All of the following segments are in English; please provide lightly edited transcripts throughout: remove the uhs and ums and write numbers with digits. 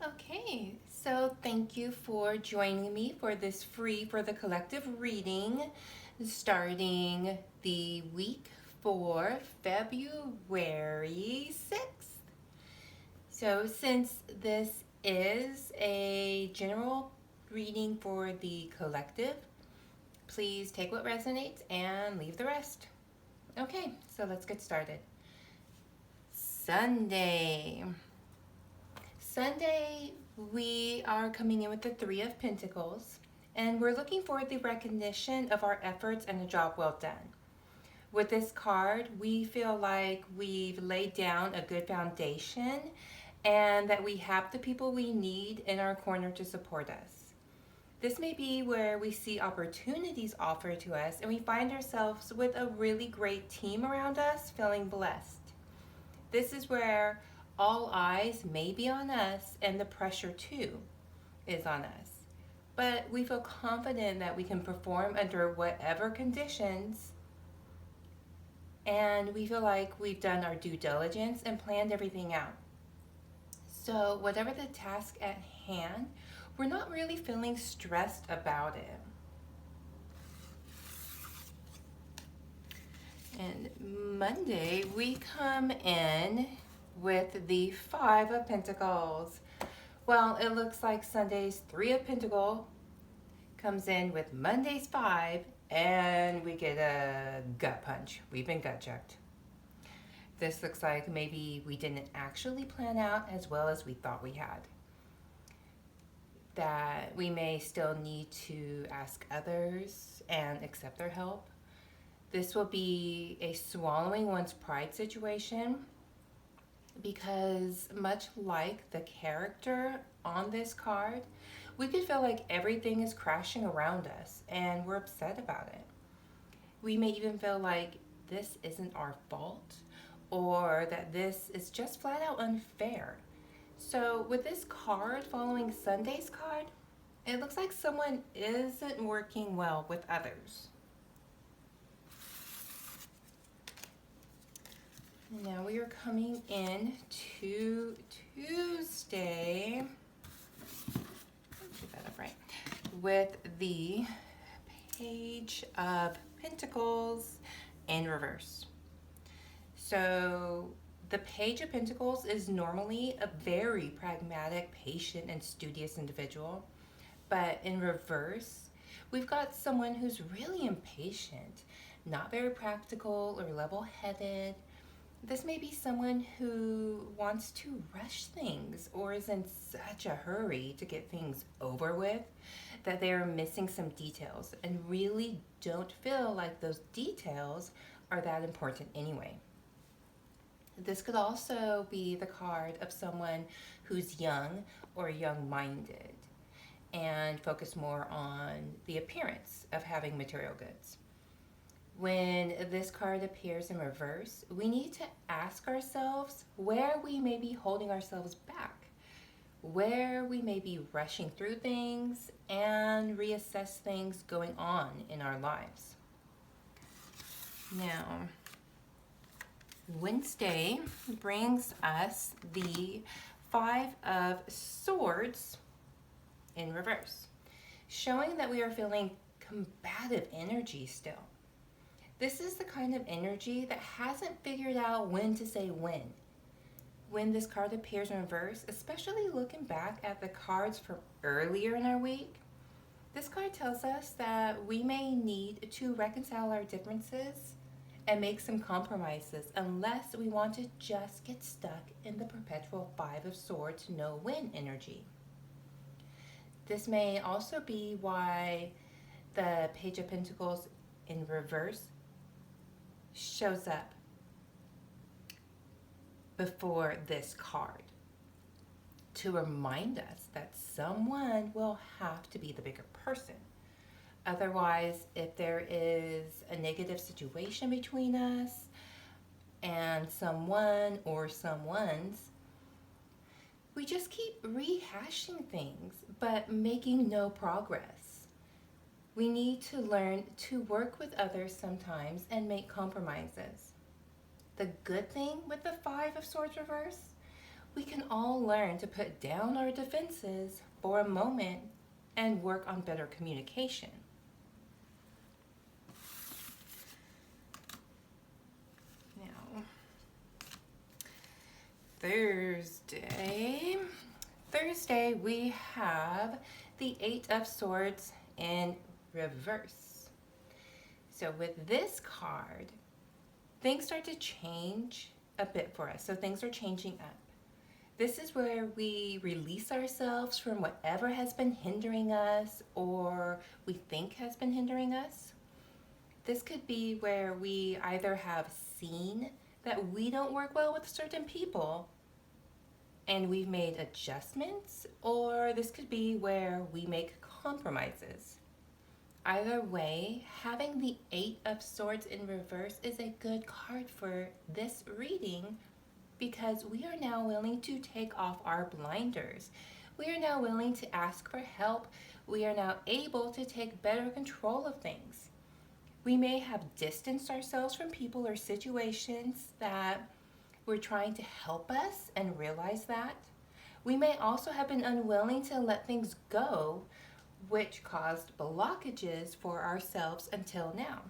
Okay, so thank you for joining me for this free for the collective reading starting the week for February 6th. So, since this is a general reading for the collective, please take what resonates and leave the rest. Okay, so let's get started. Sunday. Sunday, we are coming in with the Three of Pentacles, and we're looking for the recognition of our efforts and a job well done. With this card, we feel like we've laid down a good foundation and that we have the people we need in our corner to support us. This may be where we see opportunities offered to us and we find ourselves with a really great team around us feeling blessed. This is where all eyes may be on us and the pressure too is on us. But we feel confident that we can perform under whatever conditions, and we feel like we've done our due diligence and planned everything out. So whatever the task at hand, we're not really feeling stressed about it. And Monday, we come in with the Five of Pentacles. Well, it looks like Sunday's Three of Pentacles comes in with Monday's Five, and we get a gut punch. We've been gut checked. This looks like maybe we didn't actually plan out as well as we thought we had. That we may still need to ask others and accept their help. This will be a swallowing one's pride situation, because much like the character on this card, we could feel like everything is crashing around us and we're upset about it. We may even feel like this isn't our fault or that this is just flat out unfair. So with this card following Sunday's card, it looks like someone isn't working well with others. Now we are coming in to Tuesday. Get that up right. With the Page of Pentacles in reverse. So the Page of Pentacles is normally a very pragmatic, patient, and studious individual. But in reverse, we've got someone who's really impatient, not very practical or level-headed. This may be someone who wants to rush things or is in such a hurry to get things over with that they are missing some details and really don't feel like those details are that important anyway. This could also be the card of someone who's young or young-minded and focus more on the appearance of having material goods. When this card appears in reverse, we need to ask ourselves where we may be holding ourselves back, where we may be rushing through things, and reassess things going on in our lives. Now, Wednesday brings us the Five of Swords in reverse, showing that we are feeling combative energy still. This is the kind of energy that hasn't figured out when to say when. When this card appears in reverse, especially looking back at the cards from earlier in our week, this card tells us that we may need to reconcile our differences and make some compromises unless we want to just get stuck in the perpetual Five of Swords no-win energy. This may also be why the Page of Pentacles in reverse shows up before this card to remind us that someone will have to be the bigger person. Otherwise, if there is a negative situation between us and someone or someone's, we just keep rehashing things but making no progress. We need to learn to work with others sometimes and make compromises. The good thing with the Five of Swords reverse, we can all learn to put down our defenses for a moment and work on better communication. Now, Thursday we have the Eight of Swords in reverse. So with this card, things start to change a bit for us. So things are changing up. This is where we release ourselves from whatever has been hindering us or we think has been hindering us. This could be where we either have seen that we don't work well with certain people and we've made adjustments, or this could be where we make compromises. Either way, having the Eight of Swords in reverse is a good card for this reading because we are now willing to take off our blinders. We are now willing to ask for help. We are now able to take better control of things. We may have distanced ourselves from people or situations that were trying to help us and realize that. We may also have been unwilling to let things go, which caused blockages for ourselves until now.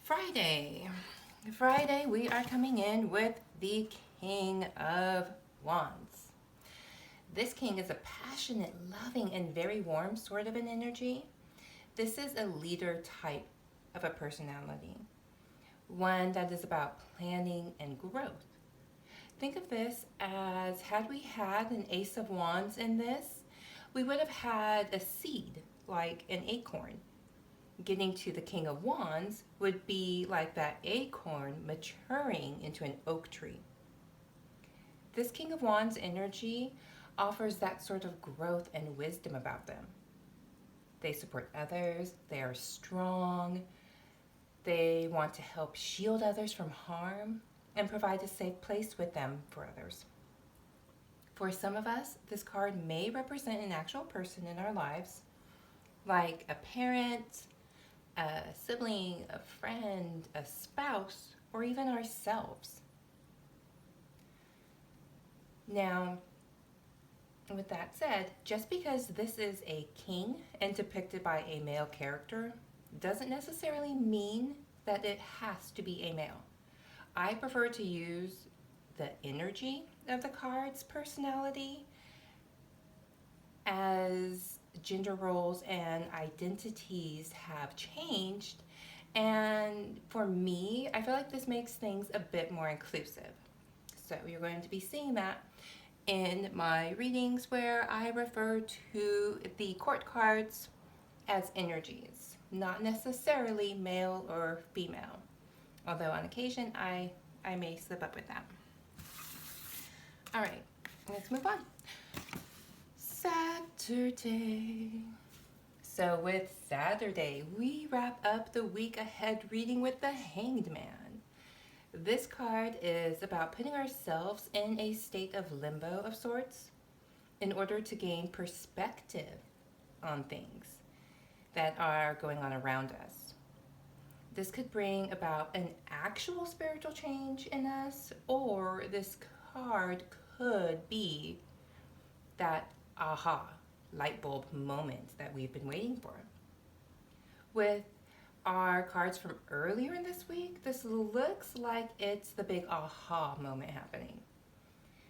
Friday, we are coming in with the King of Wands. This king is a passionate, loving, and very warm sort of an energy. This is a leader type of a personality, one that is about planning and growth. Think of this as, had we had an Ace of Wands in this, we would have had a seed, like an acorn. Getting to the King of Wands would be like that acorn maturing into an oak tree. This King of Wands energy offers that sort of growth and wisdom about them. They support others, they are strong, they want to help shield others from harm and provide a safe place with them for others. For some of us, this card may represent an actual person in our lives, like a parent, a sibling, a friend, a spouse, or even ourselves. Now, with that said, just because this is a king and depicted by a male character doesn't necessarily mean that it has to be a male. I prefer to use the energy of the card's personality as gender roles and identities have changed. And for me, I feel like this makes things a bit more inclusive. So you're going to be seeing that in my readings where I refer to the court cards as energies, not necessarily male or female. Although on occasion I may slip up with that. All right, let's move on. Saturday. So with Saturday, we wrap up the week ahead reading with the Hanged Man. This card is about putting ourselves in a state of limbo of sorts in order to gain perspective on things that are going on around us. This could bring about an actual spiritual change in us, or this card could be that aha, light bulb moment that we've been waiting for. With our cards from earlier in this week, this looks like it's the big aha moment happening.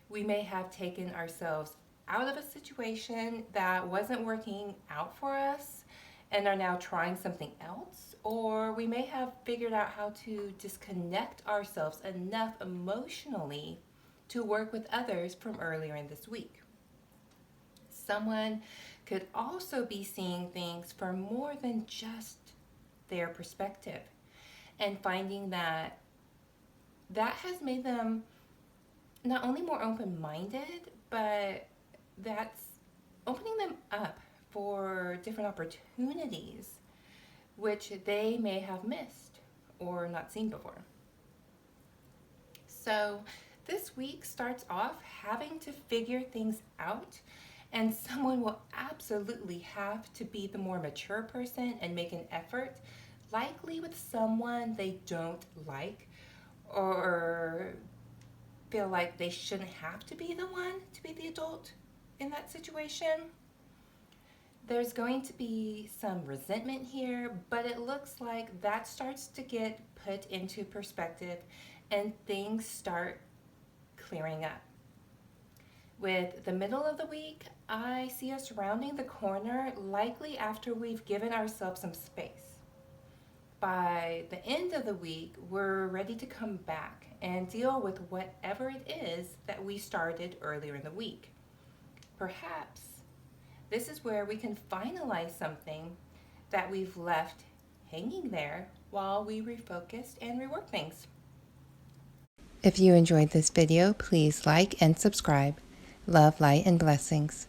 We may have taken ourselves out of a situation that wasn't working out for us and are now trying something else, or we may have figured out how to disconnect ourselves enough emotionally to work with others from earlier in this week. Someone could also be seeing things from more than just their perspective and finding that has made them not only more open-minded, but that's opening them up for different opportunities which they may have missed or not seen before. So this week starts off having to figure things out, and someone will absolutely have to be the more mature person and make an effort, likely with someone they don't like, or feel like they shouldn't have to be the one to be the adult in that situation. There's going to be some resentment here, but it looks like that starts to get put into perspective and things start clearing up. With the middle of the week, I see us rounding the corner, likely after we've given ourselves some space. By the end of the week, we're ready to come back and deal with whatever it is that we started earlier in the week. Perhaps this is where we can finalize something that we've left hanging there while we refocused and rework things. If you enjoyed this video, please like and subscribe. Love, light, and blessings.